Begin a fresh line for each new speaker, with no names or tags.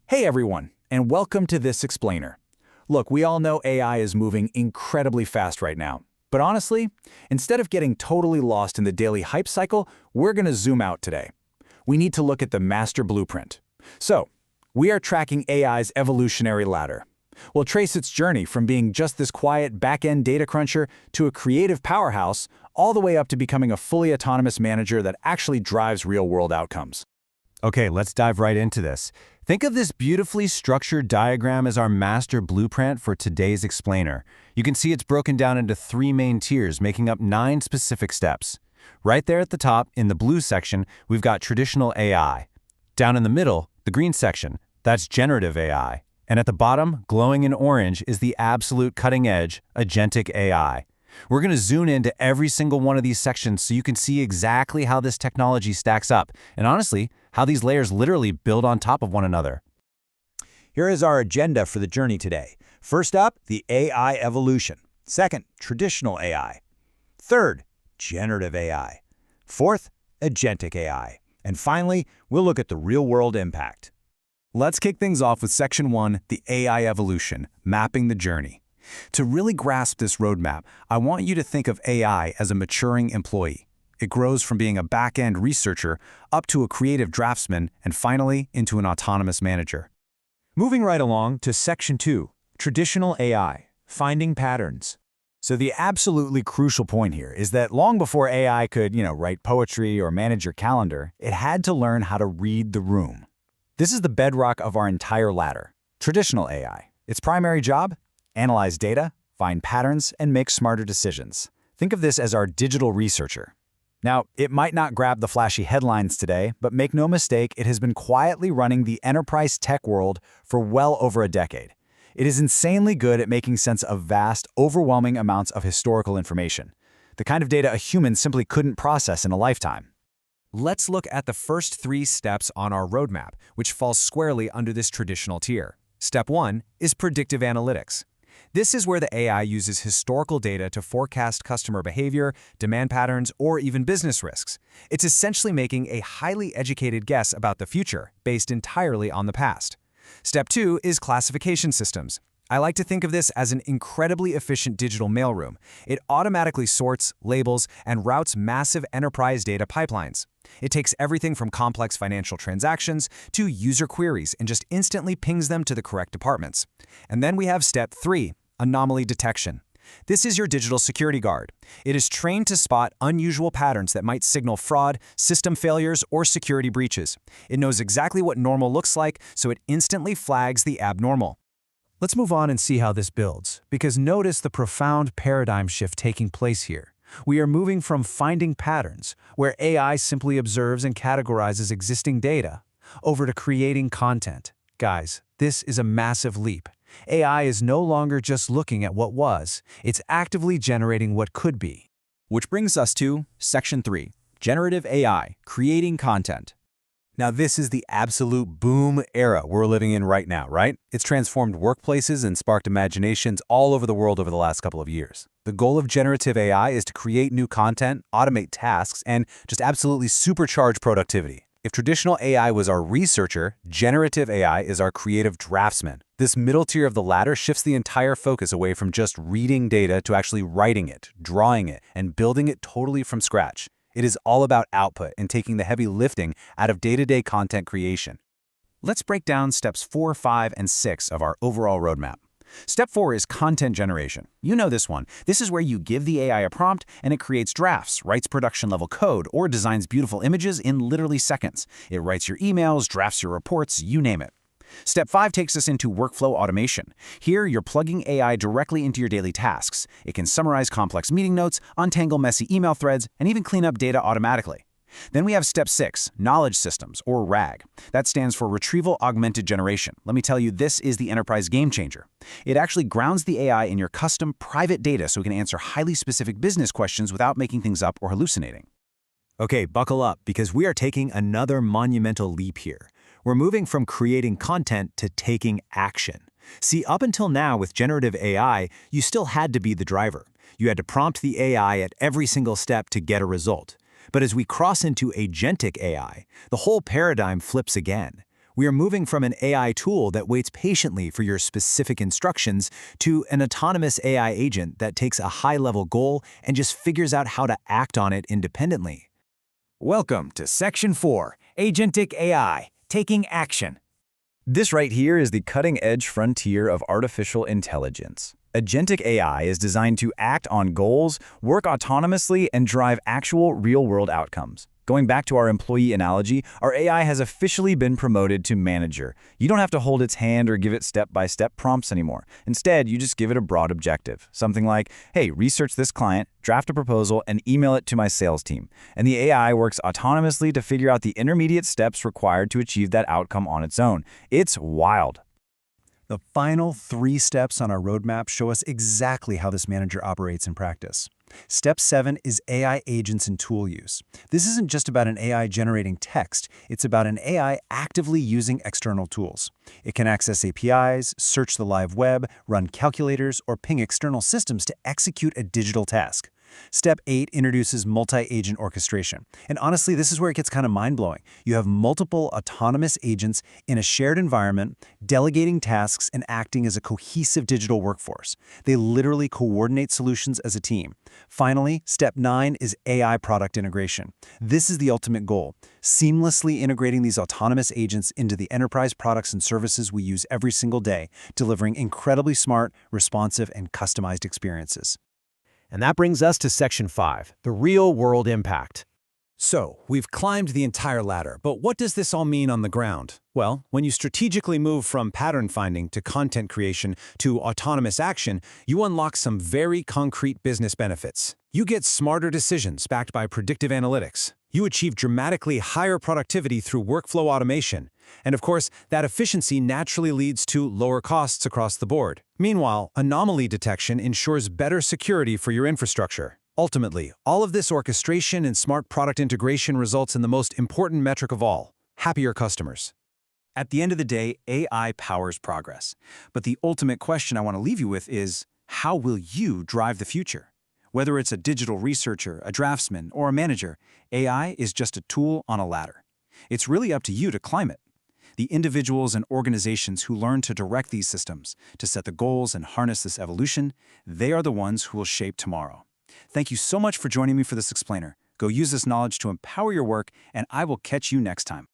Hey everyone, and welcome to This Explainer. Look, we all know AI is moving incredibly fast right now. But honestly, instead of getting totally lost in the daily hype cycle, we're going to zoom out today. We need to look at the master blueprint. So, we are tracking AI's evolutionary ladder. We'll trace its journey from being just this quiet back-end data cruncher to a creative powerhouse, all the way up to becoming a fully autonomous manager that actually drives real-world outcomes.
Okay, let's dive right into this. Think of this beautifully structured diagram as our master blueprint for today's explainer. You can see it's broken down into 3 main tiers, making up 9 specific steps. Right there at the top, in the blue section, we've got traditional AI. Down in the middle, the green section, that's generative AI. And at the bottom, glowing in orange, is the absolute cutting edge, agentic AI. We're going to zoom into every single one of these sections so you can see exactly how this technology stacks up, and honestly, how these layers literally build on top of one another.
Here is our agenda for the journey today. First up, the AI evolution. Second, traditional AI. Third, generative AI. Fourth, agentic AI. And finally, we'll look at the real-world impact.
Let's kick things off with Section 1, the AI evolution, mapping the journey. To really grasp this roadmap, I want you to think of AI as a maturing employee. It grows from being a back-end researcher up to a creative draftsman and finally into an autonomous manager.
Moving right along to Section 2, traditional AI, finding patterns. So the absolutely crucial point here is that long before AI could, write poetry or manage your calendar, it had to learn how to read the room. This is the bedrock of our entire ladder. Traditional AI. Its primary job? Analyze data, find patterns, and make smarter decisions. Think of this as our digital researcher. Now, it might not grab the flashy headlines today, but make no mistake, it has been quietly running the enterprise tech world for well over a decade. It is insanely good at making sense of vast, overwhelming amounts of historical information, the kind of data a human simply couldn't process in a lifetime.
Let's look at the first 3 steps on our roadmap, which falls squarely under this traditional tier. Step 1 is predictive analytics. This is where the AI uses historical data to forecast customer behavior, demand patterns, or even business risks. It's essentially making a highly educated guess about the future, based entirely on the past. Step 2 is classification systems. I like to think of this as an incredibly efficient digital mailroom. It automatically sorts, labels, and routes massive enterprise data pipelines. It takes everything from complex financial transactions to user queries and just instantly pings them to the correct departments. And then we have Step 3, anomaly detection. This is your digital security guard. It is trained to spot unusual patterns that might signal fraud, system failures, or security breaches. It knows exactly what normal looks like, so it instantly flags the abnormal.
Let's move on and see how this builds, because notice the profound paradigm shift taking place here. We are moving from finding patterns, where AI simply observes and categorizes existing data, over to creating content. Guys, this is a massive leap. AI is no longer just looking at what was, it's actively generating what could be.
Which brings us to Section 3, generative AI, creating content. Now this is the absolute boom era we're living in right now, right? It's transformed workplaces and sparked imaginations all over the world over the last couple of years. The goal of generative AI is to create new content, automate tasks, and just absolutely supercharge productivity. If traditional AI was our researcher, generative AI is our creative draftsman. This middle tier of the ladder shifts the entire focus away from just reading data to actually writing it, drawing it, and building it totally from scratch. It is all about output and taking the heavy lifting out of day-to-day content creation. Let's break down steps 4, 5, and 6 of our overall roadmap. Step 4 is content generation. You know this one. This is where you give the AI a prompt and it creates drafts, writes production-level code, or designs beautiful images in literally seconds. It writes your emails, drafts your reports, you name it. Step 5 takes us into workflow automation. Here, you're plugging AI directly into your daily tasks. It can summarize complex meeting notes, untangle messy email threads, and even clean up data automatically. Then we have Step 6, knowledge systems, or RAG. That stands for Retrieval Augmented Generation. Let me tell you, this is the enterprise game changer. It actually grounds the AI in your custom private data so it can answer highly specific business questions without making things up or hallucinating. Okay, buckle up, because we are taking another monumental leap here. We're moving from creating content to taking action. See, up until now with generative AI, you still had to be the driver. You had to prompt the AI at every single step to get a result. But as we cross into agentic AI, the whole paradigm flips again.
We are moving from an AI tool that waits patiently for your specific instructions to an autonomous AI agent that takes a high-level goal and just figures out how to act on it independently.
Welcome to Section 4, Agentic AI, Taking Action.
This right here is the cutting-edge frontier of artificial intelligence. Agentic AI is designed to act on goals, work autonomously, and drive actual real-world outcomes. Going back to our employee analogy, our AI has officially been promoted to manager. You don't have to hold its hand or give it step-by-step prompts anymore. Instead, you just give it a broad objective. Something like, hey, research this client, draft a proposal, and email it to my sales team. And the AI works autonomously to figure out the intermediate steps required to achieve that outcome on its own. It's wild.
The final 3 steps on our roadmap show us exactly how this manager operates in practice. Step 7 is AI agents and tool use. This isn't just about an AI generating text, it's about an AI actively using external tools. It can access APIs, search the live web, run calculators, or ping external systems to execute a digital task. Step 8 introduces multi-agent orchestration. And honestly, this is where it gets kind of mind-blowing. You have multiple autonomous agents in a shared environment, delegating tasks and acting as a cohesive digital workforce. They literally coordinate solutions as a team. Finally, step 9 is AI product integration. This is the ultimate goal, seamlessly integrating these autonomous agents into the enterprise products and services we use every single day, delivering incredibly smart, responsive, and customized experiences.
And that brings us to Section 5, the real-world impact.
So, we've climbed the entire ladder, but what does this all mean on the ground? Well, when you strategically move from pattern finding to content creation to autonomous action, you unlock some very concrete business benefits. You get smarter decisions backed by predictive analytics. You achieve dramatically higher productivity through workflow automation. And of course, that efficiency naturally leads to lower costs across the board. Meanwhile, anomaly detection ensures better security for your infrastructure. Ultimately, all of this orchestration and smart product integration results in the most important metric of all: happier customers.
At the end of the day, AI powers progress. But the ultimate question I want to leave you with is, how will you drive the future? Whether it's a digital researcher, a draftsman, or a manager, AI is just a tool on a ladder. It's really up to you to climb it. The individuals and organizations who learn to direct these systems, to set the goals and harness this evolution, they are the ones who will shape tomorrow. Thank you so much for joining me for this explainer. Go use this knowledge to empower your work, and I will catch you next time.